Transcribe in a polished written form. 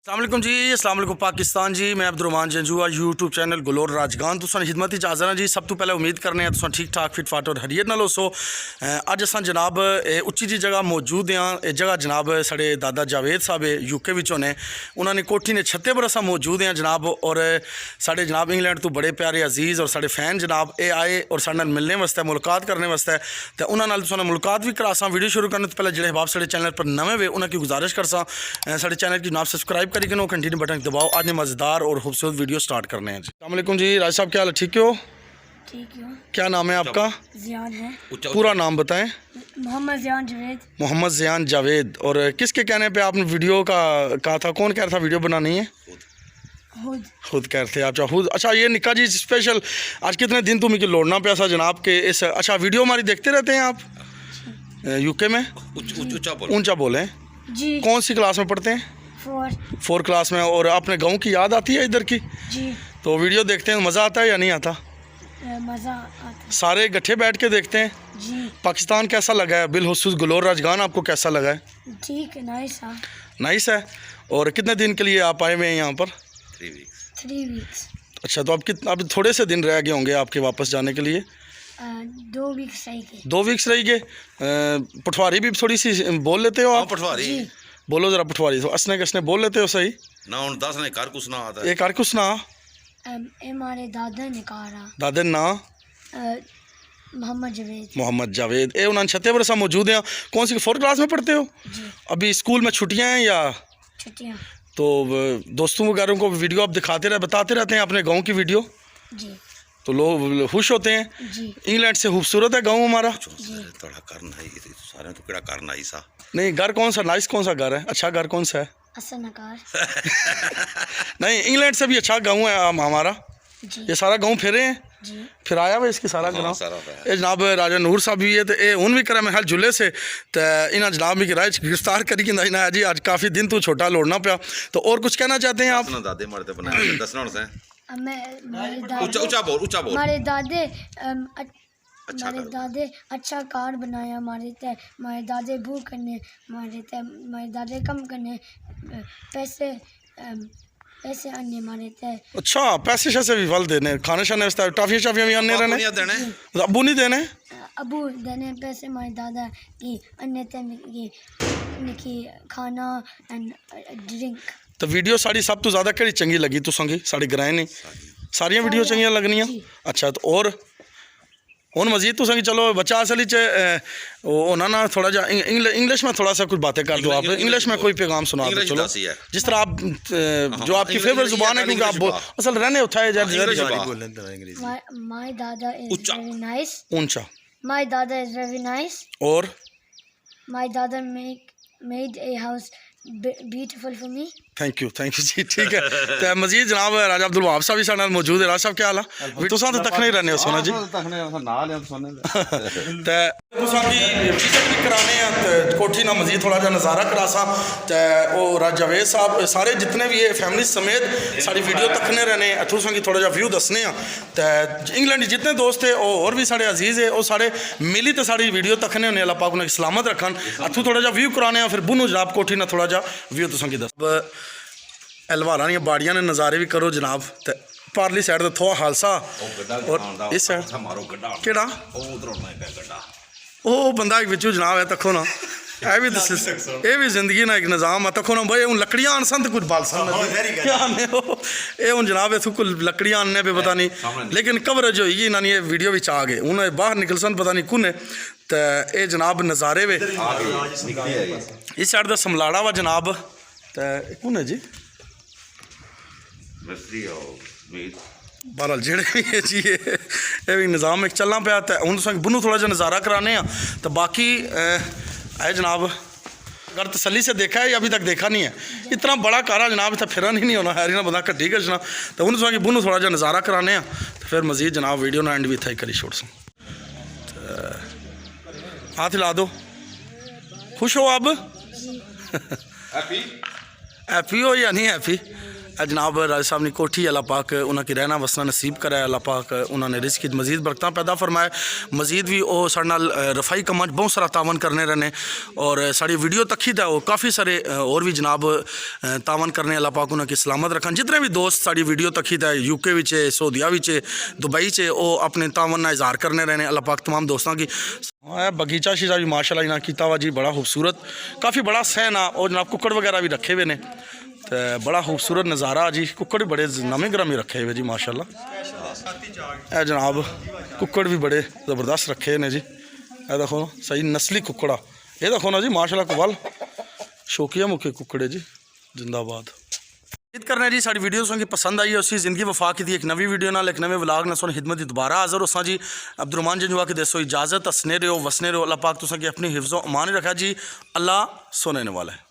अस्सलाम वालेकुम जी, अस्सलाम वालेकुम पाकिस्तान जी। मैं अब्दुर्रहमान जंजूआ यूट्यूब चैनल गलोर राजगान तुसां खिदमत च हाज़र हां जी। सब तो पहले उम्मीद करने हैं तुसां ठीक ठाक फिट फाट और हरियत नाल होसो। अज असां जनाब उच्ची जी जगह मौजूद हाँ। ये जगह जनाब साढ़े दादा जावेद साहब यूके विचों ने, उन्होंने कोठी ने छत्ते पर असां मौजूद हैं जनाब। और साढ़े जनाब इंग्लैंड तो बड़े प्यारे अजीज़ और साढ़े फैन जनाब ये आए और साढ़े नाल मिलने वास्ते मुलाकात करने वास्ते, तो उन्होंने तुसां मुलाकात भी करासां। वीडियो शुरू करने तो पहले जो बाप साढ़े चैनल पर नवे वे उन्होंने गुजारिश करसा साढ़े चैनल की जनाब सब्सक्राइब करी कि कंटिन्यू बटन दबाओ। आज ने मज़ेदार और खूबसूरत वीडियो स्टार्ट करने हैं जी। अस्सलाम वालेकुम जी, राज साहब क्या हाल है, ठीक हो? ठीक है। क्या नाम है आपका? ज़ियान है। पूरा नाम बताएं। मोहम्मद ज़ियान जावेद। मोहम्मद ज़ियान जावेद। और किसके कहने पे आपने वीडियो का कहा था? कौन कह रहा था वीडियो बनानी है? खुद कह रहे थे आप? खुद। अच्छा, ये निका जी स्पेशल आज कितने दिन तुम्हें लौटना पे सा जनाब के इस। अच्छा, वीडियो हमारी देखते रहते हैं आप यूके में? ऊंचा बोलें जी। कौन सी क्लास में पढ़ते हैं? 4 क्लास में। और अपने गांव की याद आती है इधर की? जी। तो वीडियो देखते हैं मज़ा आता है या नहीं आता? मज़ा आता है। सारे गट्ठे बैठ के देखते हैं जी। पाकिस्तान कैसा लगा है? बिलखुसूस गलोर राजगान आपको कैसा लगा है? ठीक है, नाइस है। नाइस है। और कितने दिन के लिए आप आए हुए हैं यहाँ पर? 3 वीक्स। अच्छा, तो अब थोड़े से दिन रह गए होंगे आपके वापस जाने के लिए? 2 वीक्स रह गए। 2 वीक्स रह गए। पटवारी भी थोड़ी सी बोल लेते हो आप? पटवारी बोलो ज़रा पटवारी। तो असने कसने बोल लेते हो सही ना? उन 10 ने कर कुछ ना आता ये कर कुछ ना। हमारे दादा ने कहा दादे ना मोहम्मद जावेद। मोहम्मद जावेद। ए उन्होंने छत्ते पर मौजूद हैं। कौन सी 4 क्लास में पढ़ते हो? जी। अभी स्कूल में छुट्टियाँ हैं या? छुट्टियाँ। तो दोस्तों वगैरह को वीडियो आप दिखाते बताते रहते हैं अपने गाँव की वीडियो, जी। तो लोग खुश होते हैं। जी। इंग्लैंड से खूबसूरत है गाँव हमारा। थोड़ा करना ही सारे तो केड़ा करना ही सा। नहीं, घर कौन सा नाइस कौन सा घर है? अच्छा घर कौन सा है? असनकार। नहीं, इंग्लैंड से भी अच्छा गाँव है हमारा। जी। ये सारा गाँव फिरे हैं? जी। फिर आया हुआ इसकी सारा गाँव। सारा ये जनाब राजा नूर साहब भी है, तो ये हूँ भी करा मैं हाल झूले से, तो इन्हें जनाब भी किराए गिरफ्तार करी कि ना जी आज काफ़ी दिन तो छोटा लौटना पाया। तो और कुछ कहना चाहते हैं आप? दादे मरते बनाए दसना से ऊंचा बोल हमारे दादे अच्छा हमारे दादे अच्छा कार बनाया। हमारे दादे भूख करने, हमारे दादे कम करने पैसे पैसे आने हमारे थे। अच्छा, पैसे शैसे भी फल देने, खाने शाने वास्ते टाफियाँ शाफियाँ भी आने रहने? अबू नहीं देने? अबू देने पैसे हमारे दादा की अन्य की खाना एंड ड्रिंक। तो वीडियो साड़ी सब तो ज़्यादा कड़ी चंगी लगी तुसां की? साड़ी ग्राए नहीं सारियाँ वीडियो चंगियाँ लगनियाँ? अच्छा, तो और हूँ मजीद तुसां की चलो बच्चा असल ना थोड़ा जा इंग्लिश में थोड़ा सा कुछ बातें कर दो आप। इंग्लिश में कोई पैगाम सुना दो चलो, जिस तरह आप जो आपकी फेवरेट जुबान है, क्योंकि आप असल रहने उठा है। My dada is very nice. ऊंचा। My dada is very nice. और my dada made a house beautiful for me. Thank you जी, ठीक है। तो मजीद जनाब राजा अब्दुल वहाब साहब भी साढ़े नाल मौजूद है। राज साहब क्या हाल है? तुसां तो तखने ही रहने हो सोना जी। कराने कोठी ना मजीद थोड़ा जा नज़ारा करासा। तो राज जावेद साहब सारे जितने भी है फैमिली समेत सारी वीडियो तखने रहने, तुसां की थोड़ा जा व्यू दसने। तो इंग्लैंड जितने दोस्त है और भी साढ़े अजीज़ है वो सारे मिली तो सारी वीडियो तखने होने। अल्लाह पाक उन्हें सलामत रखन। अथू थोड़ा जा व्यू कराने फिर बुनू जनाब कोठी ना थोड़ा जा व्यू तुसां की दस। अलवारा दी बाड़ियां ने नज़ारे भी करो जनाब। तो पारली साइड तो थोड़ा हालसा और इस साइड केड़ा वो बंदा एक बिचू जनाब है तखो ना। ये भी जिंदगी ना एक निज़ाम है तखो ना भाई। हूँ लकड़ियाँ आन सन तो कुछ बाल सन क्या आने हो ये हूँ जनाब इतों कुछ लकड़ियाँ आने पे पता नहीं, लेकिन कवरेज होगी इन्होंने ये वीडियो भी आ गए हूँ बाहर निकल सन पता नहीं कुने। तो ये जनाब नज़ारे वे इस साइड का समलाड़ा वा जनाब। तो कौन है जी? बहरहाल जेड़े भी है जी ये भी निज़ाम एक चलना पाया। तो हूँ तुम बुनू थोड़ा जा नज़ारा कराने। तो बाकी है जनाब अगर तसली से देखा है या अभी तक देखा नहीं है, इतना बड़ा कारा जनाब इतना फिरन ही नहीं होना है ना बंदा कट्ठी कर जनाब। तो हूँ तुम बुनू थोड़ा जा नज़ारा कराने। तो फिर मजीद जनाब वीडियो ना एंड भी इतना ही करी छोड़ सो। हाथ हिला दो, खुश हो अब? हैप्पी हो या नहीं हैप्पी? जनाब राज साहब ने कोठी अल्लाह पाक उन्होंने रहना वसना नसीब कराया, अल्लाह पाक उन्होंने रिस्क मजीद बरकत पैदा फरमाए, मजीद भी वो साढ़े नाल रफाई कमां बहुत सारा तावन करने रहने और साड़ी वीडियो तकी था वो काफ़ी सारे और भी जनाब तावन करने, अल्लाह पाक उन्होंने सलामत रखन। जितने भी दोस्त साड़ी वीडियो तकी था यूके विच सऊदिया विच दुबई च वो अपने तावन का इजहार करने रहने, अल्लाह पाक तमाम दोस्तों की। बगीचा शीजा भी माशाल्लाह इन्हें किया हुआ जी बड़ा खूबसूरत, काफ़ी बड़ा सहन आ और जनाब कुक्कड़ वगैरह भी रखे हुए ने, तो बड़ा खूबसूरत नज़ारा जी। कुक्कड़ बड़े नमे ग्रामी रखे हुए जी माशाल्लाह। ए जनाब कुक्कड़ भी बड़े ज़बरदस्त रखे ने जी, ए देखो ना सही नस्ली कुक्कड़ा, ये देखो ना जी माशाल्लाह कमाल शौकिया मुखे कुक्कड़े जी, जिंदाबाद। उम्मीद करने जी साड़ी वीडियो तुसें पसंद आई उसी जिंदगी वफा की एक नवी वीडियो नाल एक नवे व्लॉग नाल सोनी खिदमत दोबारा हाज़र होसां जी। अब्दुर्रहमान जंजुआ की दसो इजाज़त, हसने रहो वसने रहो, अल्लाह पाक तुसें अपनी हिफ्ज़ो अमान रखा जी। अल्लाह सोने वाला है।